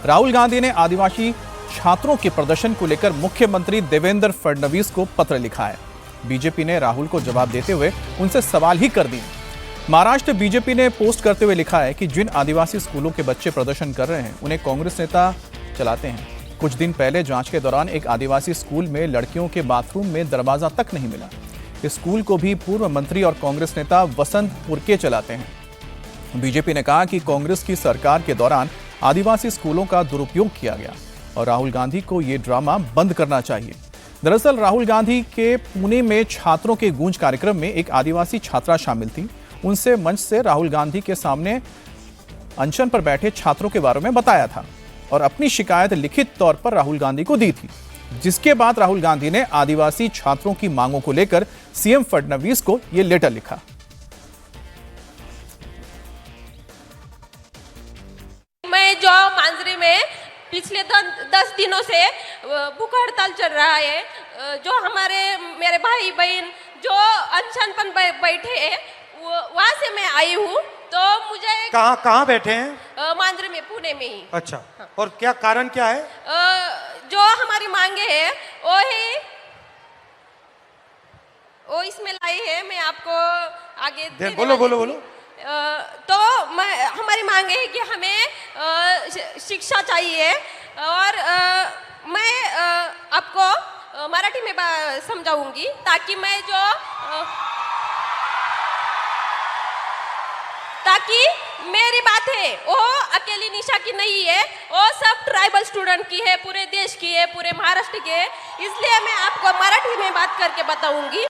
राहुल गांधी ने आदिवासी छात्रों के प्रदर्शन को लेकर मुख्यमंत्री देवेंद्र फडणवीस को पत्र लिखा है। बीजेपी ने राहुल को जवाब देते हुए उनसे सवाल ही कर दिए। महाराष्ट्र बीजेपी ने पोस्ट करते हुए लिखा है कि जिन आदिवासी स्कूलों के बच्चे प्रदर्शन कर रहे हैं उन्हें कांग्रेस नेता चलाते हैं। कुछ दिन पहले जांच के दौरान एक आदिवासी स्कूल में लड़कियों के बाथरूम में दरवाजा तक नहीं मिला। इस स्कूल को भी पूर्व मंत्री और कांग्रेस नेता वसंत पुरके चलाते हैं। बीजेपी ने कहा कि कांग्रेस की सरकार के दौरान आदिवासी स्कूलों का दुरुपयोग किया गया और राहुल गांधी को ये ड्रामा बंद करना चाहिए। दरअसल राहुल गांधी के पुणे में छात्रों के गूंज कार्यक्रम में एक आदिवासी छात्रा शामिल थी। उनसे मंच से राहुल गांधी के सामने अनशन पर बैठे छात्रों के बारे में बताया था और अपनी शिकायत लिखित तौर पर राहुल गांधी को दी थी, जिसके बाद राहुल गांधी ने आदिवासी छात्रों की मांगों को लेकर सीएम फडणवीस को यह लेटर लिखा। मैं जो मांजरी में पिछले 10 दिनों से भूख हड़ताल चल रहा है, जो मेरे भाई बहन जो अनशन पर बैठे हैं, वहां से मैं आई हूँ। तो मुझे कहाँ बैठे हैं? मांजरी में, पुणे में ही। अच्छा, और क्या कारण क्या है? जो हमारी मांगे हैं वो इसमें लाई है। मैं आपको आगे बोलो। तो हमारी मांगे है कि हमें शिक्षा चाहिए और मैं आपको मराठी में समझाऊंगी ताकि ताकि मेरी बात है वो अकेली निशा की नहीं है, वो सब ट्राइबल स्टूडेंट की है, पूरे देश की है, पूरे महाराष्ट्र की है। इसलिए मैं आपको मराठी में बात करके बताऊंगी।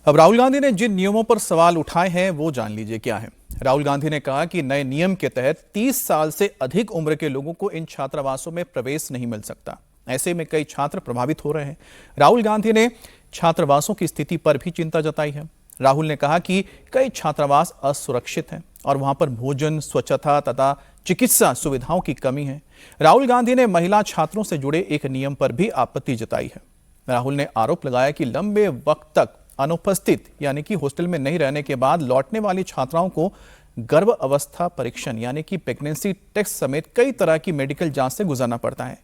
अब राहुल गांधी ने जिन नियमों पर सवाल उठाए हैं वो जान लीजिए क्या है। राहुल गांधी ने कहा कि नए नियम के तहत 30 साल से अधिक उम्र के लोगों को इन छात्रावासों में प्रवेश नहीं मिल सकता। ऐसे में कई छात्र प्रभावित हो रहे हैं। राहुल गांधी ने छात्रावासों की स्थिति पर भी चिंता जताई है। राहुल ने कहा कि कई छात्रावास असुरक्षित हैं और वहां पर भोजन, स्वच्छता तथा चिकित्सा सुविधाओं की कमी है। राहुल गांधी ने महिला छात्रों से जुड़े एक नियम पर भी आपत्ति जताई है। राहुल ने आरोप लगाया कि लंबे वक्त तक अनुपस्थित यानी कि हॉस्टल में नहीं रहने के बाद लौटने वाली छात्राओं को गर्भ अवस्था परीक्षण यानी कि प्रेगनेंसी टेस्ट समेत कई तरह की मेडिकल जांच से गुजरना पड़ता है।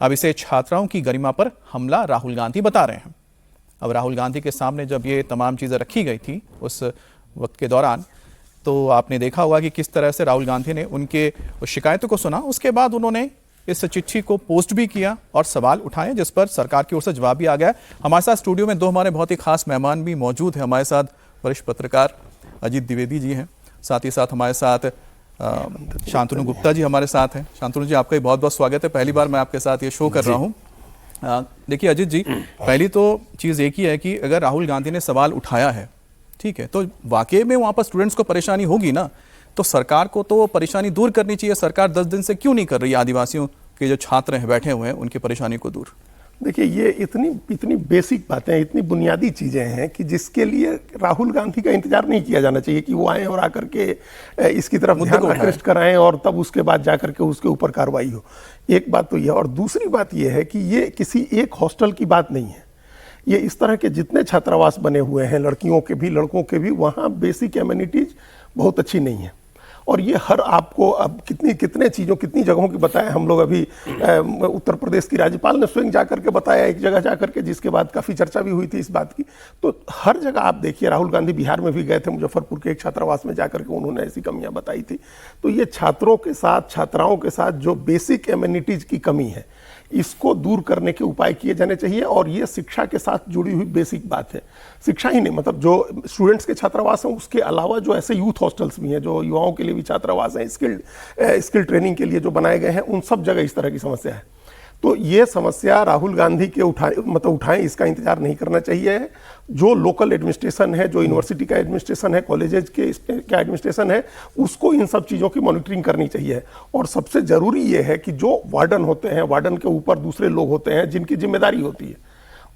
अब इसे छात्राओं की गरिमा पर हमला राहुल गांधी बता रहे हैं। अब राहुल गांधी के सामने जब ये तमाम चीज़ें रखी गई थी उस वक्त के दौरान, तो आपने देखा होगा कि किस तरह से राहुल गांधी ने उनके शिकायतों को सुना। उसके बाद उन्होंने इस चिट्ठी को पोस्ट भी किया और सवाल उठाए, जिस पर सरकार की ओर से जवाब भी आ गया। हमारे साथ स्टूडियो में 2 हमारे बहुत ही खास मेहमान भी मौजूद हैं। हमारे साथ वरिष्ठ पत्रकार अजीत द्विवेदी जी हैं, साथ ही साथ हमारे साथ शांतनु गुप्ता जी हमारे साथ हैं। शांतनु जी, आपका बहुत बहुत स्वागत है। पहली बार मैं आपके साथ ये शो कर रहा हूँ। देखिए अजीत जी, पहली तो चीज़ एक ही है कि अगर राहुल गांधी ने सवाल उठाया है, ठीक है, तो वाकई में वहाँ पर स्टूडेंट्स को परेशानी होगी ना, तो सरकार को तो वो परेशानी दूर करनी चाहिए। सरकार 10 दिन से क्यों नहीं कर रही है आदिवासियों के जो छात्र हैं बैठे हुए हैं उनकी परेशानी को दूर? देखिए, ये इतनी बेसिक बातें हैं, इतनी बुनियादी चीज़ें हैं कि जिसके लिए राहुल गांधी का इंतजार नहीं किया जाना चाहिए कि वो आए और आकर के इसकी तरफ ध्यान आकृष्ट कराएं और तब उसके बाद जाकर के उसके ऊपर कार्रवाई हो। एक बात तो यह, और दूसरी बात यह है कि ये किसी एक हॉस्टल की बात नहीं है। ये इस तरह के जितने छात्रावास बने हुए हैं, लड़कियों के भी लड़कों के भी, वहाँ बेसिक एमिनिटीज बहुत अच्छी नहीं है। और ये आपको अब कितनी जगहों की बताया हम लोग। अभी उत्तर प्रदेश की राज्यपाल ने स्वयं जाकर के बताया एक जगह जाकर के, जिसके बाद काफ़ी चर्चा भी हुई थी इस बात की। तो हर जगह आप देखिए, राहुल गांधी बिहार में भी गए थे, मुजफ्फरपुर के एक छात्रावास में जाकर के उन्होंने ऐसी कमियां बताई थी। तो ये छात्रों के साथ, छात्राओं के साथ जो बेसिक एमिनिटीज की कमी है, इसको दूर करने के उपाय किए जाने चाहिए। और ये शिक्षा के साथ जुड़ी हुई बेसिक बात है। शिक्षा ही नहीं, मतलब जो स्टूडेंट्स के छात्रावास हैं उसके अलावा जो ऐसे यूथ हॉस्टल्स भी हैं, जो युवाओं के लिए भी छात्रावास हैं, स्किल ट्रेनिंग के लिए जो बनाए गए हैं, उन सब जगह इस तरह की समस्या है। तो ये समस्या राहुल गांधी के उठाएं, इसका इंतजार नहीं करना चाहिए। जो लोकल एडमिनिस्ट्रेशन है, जो यूनिवर्सिटी का एडमिनिस्ट्रेशन है, कॉलेजेस के एडमिनिस्ट्रेशन है, उसको इन सब चीज़ों की मॉनिटरिंग करनी चाहिए। और सबसे ज़रूरी ये है कि जो वार्डन होते हैं, वार्डन के ऊपर दूसरे लोग होते हैं जिनकी जिम्मेदारी होती है,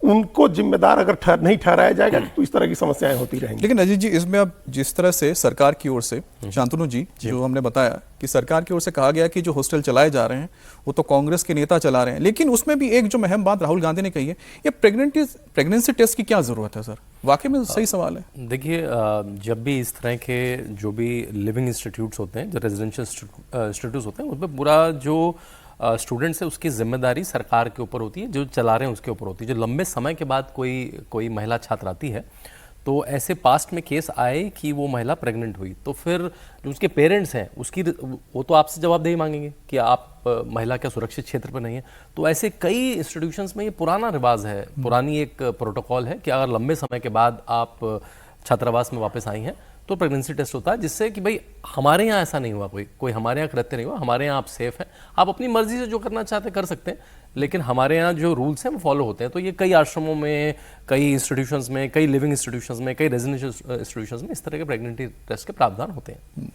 उनको जिम्मेदार अगर नहीं ठहराया जाएगा तो इस तरह की समस्याएं होती रहेंगी। लेकिन अजीत जी, इसमें अब जिस तरह से सरकार की ओर से, शांतनु जी, जो हमने बताया कि सरकार की ओर से कहा गया कि जो हॉस्टल चलाए जा रहे हैं वो तो कांग्रेस के नेता चला रहे हैं, लेकिन उसमें भी एक जो अहम बात राहुल गांधी ने कही है, ये प्रेगनेंसी टेस्ट की क्या जरूरत है सर? वाकई में सही सवाल है। देखिए, जब भी इस तरह के जो भी लिविंग इंस्टीट्यूट्स होते हैं, जो रेजिडेंशियल इंस्टीट्यूट्स होते हैं, उसमें पूरा जो स्टूडेंट्स है उसकी जिम्मेदारी सरकार के ऊपर होती है, जो चला रहे हैं उसके ऊपर होती है। जो लंबे समय के बाद कोई महिला छात्र आती है, तो ऐसे पास्ट में केस आए कि वो महिला प्रेग्नेंट हुई, तो फिर जो उसके पेरेंट्स हैं वो तो आपसे जवाबदेही मांगेंगे कि आप महिला क्या सुरक्षित क्षेत्र पर नहीं है। तो ऐसे कई इंस्टीट्यूशंस में ये पुराना रिवाज है, पुरानी एक प्रोटोकॉल है कि अगर लंबे समय के बाद आप छात्रावास में वापस आई हैं तो प्रेगनेंसी टेस्ट होता है, जिससे कि भाई हमारे यहाँ ऐसा नहीं हुआ, कोई हमारे यहाँ कृत्य नहीं हुआ, हमारे यहाँ आप सेफ हैं, आप अपनी मर्जी से जो करना चाहते कर सकते हैं, लेकिन हमारे यहाँ जो रूल्स हैं वो फॉलो होते हैं। तो ये कई आश्रमों में, कई इंस्टीट्यूशंस में, कई लिविंग इंस्टीट्यूशंस में, कई रेजिडेंशियल इंस्टीट्यूशंस में इस तरह के प्रेगनेंसी टेस्ट के प्रावधान होते हैं।